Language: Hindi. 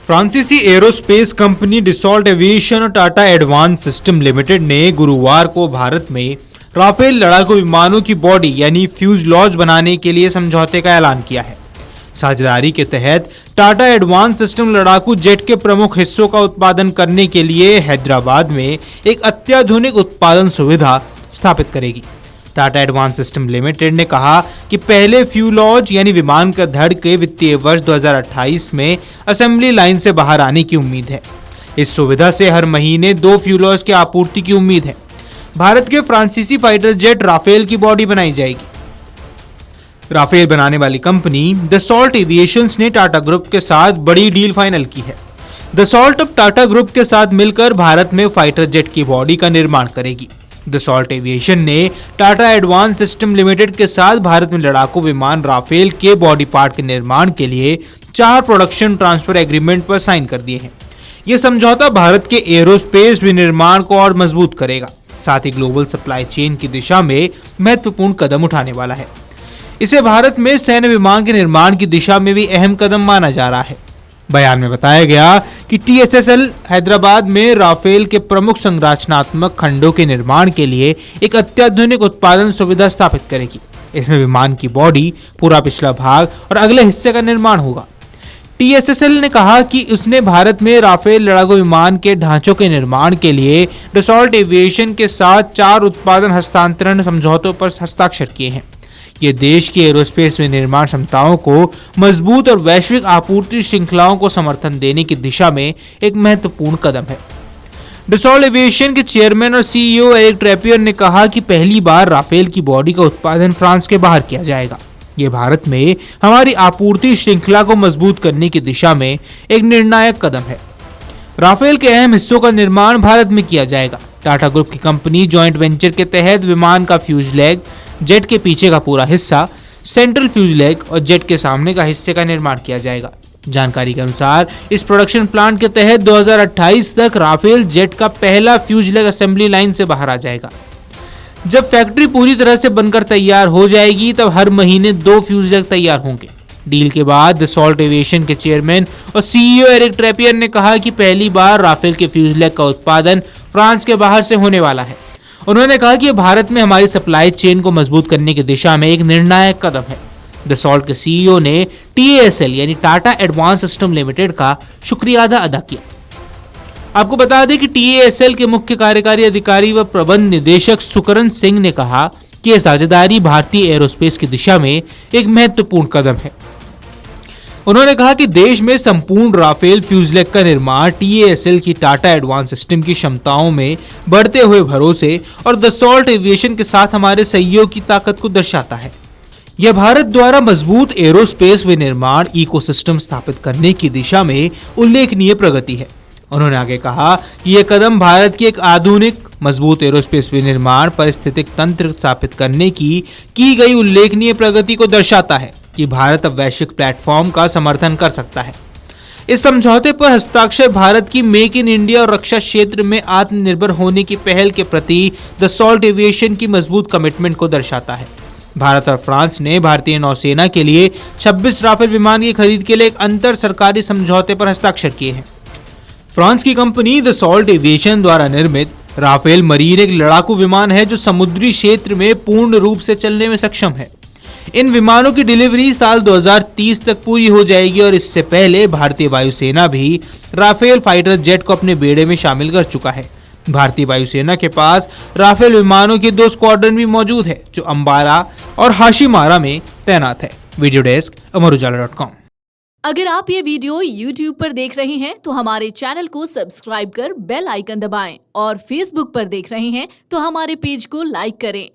फ्रांसीसी एरोस्पेस कंपनी डसॉल्ट एविएशन और टाटा एडवांस सिस्टम लिमिटेड ने गुरुवार को भारत में राफेल लड़ाकू विमानों की बॉडी यानी फ्यूजलॉज बनाने के लिए समझौते का ऐलान किया है। साझेदारी के तहत टाटा एडवांस सिस्टम लड़ाकू जेट के प्रमुख हिस्सों का उत्पादन करने के लिए हैदराबाद में एक अत्याधुनिक उत्पादन सुविधा स्थापित करेगी। टाटा एडवांस सिस्टम लिमिटेड ने कहा कि पहले फ्यूलॉज यानी विमान का धड़ के वित्तीय वर्ष 2028 में असेंबली लाइन से बाहर आने की उम्मीद है। इस सुविधा से हर महीने 2 फ्यूलॉज की आपूर्ति की उम्मीद है। भारत के फ्रांसीसी फाइटर जेट राफेल की बॉडी बनाई जाएगी। राफेल बनाने वाली कंपनी दसॉल्ट एविएशन ने टाटा ग्रुप के साथ बड़ी डील फाइनल की है। दसॉल्ट अब टाटा ग्रुप के साथ मिलकर भारत में फाइटर जेट की बॉडी का निर्माण करेगी। दसॉल्ट एविएशन ने टाटा एडवांस सिस्टम लिमिटेड के साथ भारत में लड़ाकू विमान राफेल के बॉडी पार्ट के निर्माण के लिए 4 प्रोडक्शन ट्रांसफर एग्रीमेंट पर साइन कर दिए हैं। यह समझौता भारत के एरोस्पेस विनिर्माण को और मजबूत करेगा, साथ ही ग्लोबल सप्लाई चेन की दिशा में महत्वपूर्ण कदम उठाने वाला है। इसे भारत में सैन्य विमान के निर्माण की दिशा में भी अहम कदम माना जा रहा है। बयान में बताया गया कि TSSL हैदराबाद में राफेल के प्रमुख संरचनात्मक खंडों के निर्माण के लिए एक अत्याधुनिक उत्पादन सुविधा स्थापित करेगी। इसमें विमान की बॉडी, पूरा पिछला भाग और अगले हिस्से का निर्माण होगा। TSSL ने कहा कि उसने भारत में राफेल लड़ाकू विमान के ढांचों के निर्माण के लिए डसॉल्ट एविएशन के साथ 4 उत्पादन हस्तांतरण समझौतों पर हस्ताक्षर किए हैं। ये देश की एरोस्पेस में निर्माण क्षमताओं को मजबूत और वैश्विक आपूर्ति श्रृंखलाओं को समर्थन देने की दिशा में एक महत्वपूर्ण कदम है। डसॉल्ट एविएशन के चेयरमैन और CEO एरिक ट्रैपियर ने कहा कि पहली बार राफेल की बॉडी का उत्पादन फ्रांस के बाहर किया जाएगा। ये भारत में हमारी आपूर्ति श्रृंखला को मजबूत करने की दिशा में एक निर्णायक कदम है। राफेल के अहम हिस्सों का निर्माण भारत में किया जाएगा। टाटा ग्रुप की कंपनी जॉइंट वेंचर के तहत विमान का फ्यूजलैग, जेट के पीछे का पूरा हिस्सा, सेंट्रल फ्यूजलैग और जेट के सामने का हिस्से का निर्माण किया जाएगा। जानकारी के अनुसार इस प्रोडक्शन प्लांट के तहत 2028 तक राफेल जेट का पहला फ्यूजलैग असेंबली लाइन से बाहर आ जाएगा। जब फैक्ट्री पूरी तरह से बनकर तैयार हो जाएगी तब हर महीने 2 फ्यूजलैग तैयार होंगे। डील के बाद दसॉल्ट एविएशन के चेयरमैन और CEO एरिक ट्रैपियर ने कहा कि पहली बार राफेल के फ्यूजलैग का उत्पादन फ्रांस के बाहर से होने वाला है। उन्होंने कहा कि भारत में हमारी सप्लाई चेन को मजबूत करने की दिशा में एक निर्णायक कदम है। दसॉल्ट के CEO ने TASL यानी टाटा एडवांस सिस्टम लिमिटेड का शुक्रिया अदा किया। आपको बता दें कि TASL के मुख्य कार्यकारी अधिकारी व प्रबंध निदेशक सुकरण सिंह ने कहा कि यह साझेदारी भारतीय एरोस्पेस की दिशा में एक महत्वपूर्ण कदम है। उन्होंने कहा कि देश में संपूर्ण राफेल फ्यूजलैग का निर्माण TASL की टाटा एडवांस सिस्टम की क्षमताओं में बढ़ते हुए भरोसे और दसॉल्ट एविएशन के साथ हमारे सहयोग की ताकत को दर्शाता है। यह भारत द्वारा मजबूत एरोस्पेस विनिर्माण इकोसिस्टम स्थापित करने की दिशा में उल्लेखनीय प्रगति है। उन्होंने आगे कहा कि यह कदम भारत की एक आधुनिक मजबूत एरोस्पेस विनिर्माण पारिस्थितिक तंत्र स्थापित करने की गई उल्लेखनीय प्रगति को दर्शाता है कि भारत अब वैश्विक प्लेटफॉर्म का समर्थन कर सकता है। इस समझौते पर हस्ताक्षर भारत की मेक इन इंडिया और रक्षा क्षेत्र में आत्मनिर्भर होने की पहल के प्रति दसॉल्ट एविएशन की मजबूत कमिटमेंट को दर्शाता है। भारत और फ्रांस ने भारतीय नौसेना के लिए 26 राफेल विमान की खरीद के लिए एक अंतर सरकारी समझौते पर हस्ताक्षर किए हैं। फ्रांस की कंपनी दसॉल्ट एविएशन द्वारा निर्मित राफेल मरीन एक लड़ाकू विमान है जो समुद्री क्षेत्र में पूर्ण रूप से चलने में सक्षम है। इन विमानों की डिलीवरी साल 2030 तक पूरी हो जाएगी और इससे पहले भारतीय वायुसेना भी राफेल फाइटर जेट को अपने बेड़े में शामिल कर चुका है। भारतीय वायुसेना के पास राफेल विमानों के 2 स्क्वाड्रन भी मौजूद है जो अंबाला और हाशिमारा में तैनात है। वीडियो डेस्क अमरुजाला.com। अगर आप ये वीडियो YouTube पर देख रहे हैं तो हमारे चैनल को सब्सक्राइब कर बेल आइकन दबाएं और Facebook पर देख रहे हैं तो हमारे पेज को लाइक करें।